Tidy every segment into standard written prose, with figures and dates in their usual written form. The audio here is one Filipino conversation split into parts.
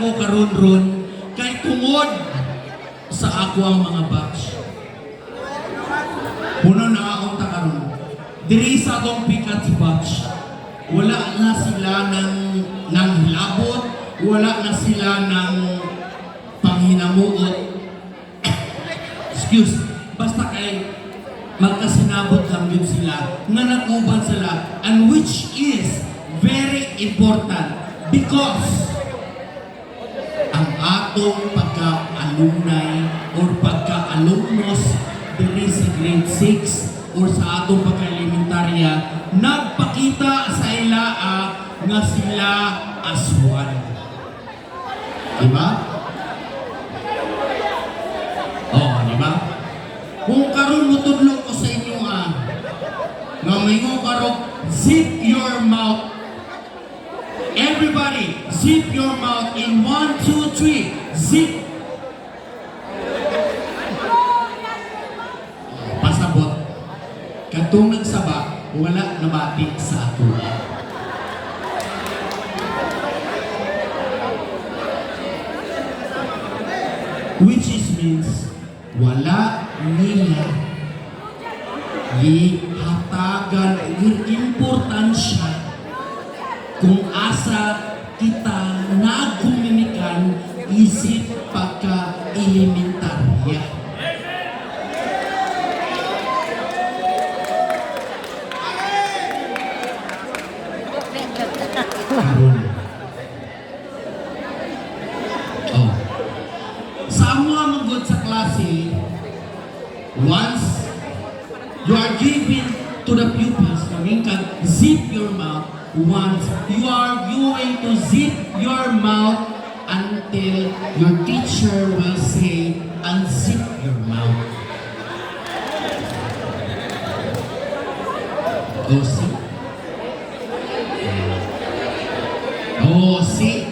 ako karon ron kay tungod sa ako ang mga batch. Puno na akong takaroon. Diri sa akong pikat batch, wala na sila ng hilabot, wala na sila ng panghinamuot. Excuse, basta kay magkasinabot lang yun sila, nga nag-uban sila, and which is very important because ang atong pagka-alumni or pagka-alumnos diri sa grade 6 or sa atong pagka-elementarya nagpakita sa ilaa nga sila aswan. Diba? Oo, diba? Kung karon mo tudlo ko sa inyo nga mingo karong zip your mouth. Everybody, zip your mouth in 1, 2, 3. Zip. Pasabot. Katong nagsaba, wala nabati sa ato. Which is means, wala nila gihatagan yung importansya kung asa kita nagkuminikan isip pagka-elementarya. Karon. Oh. Sa mga manggod sa klase, once you are given to the pupils, you can zip your mouth. Once you are going to zip your mouth until your teacher will say, unzip your mouth. Oh, see? Oh, see?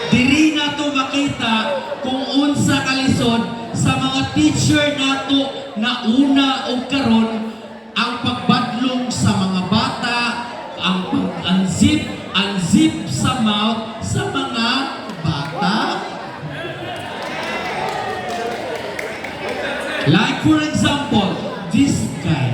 Diri na to makita kung unsa kalisod sa mga teacher nato na una o karon ang pagbadlong sa mga bata, ang pag-unzip sa mouth sa mga bata. Like for example, this guy.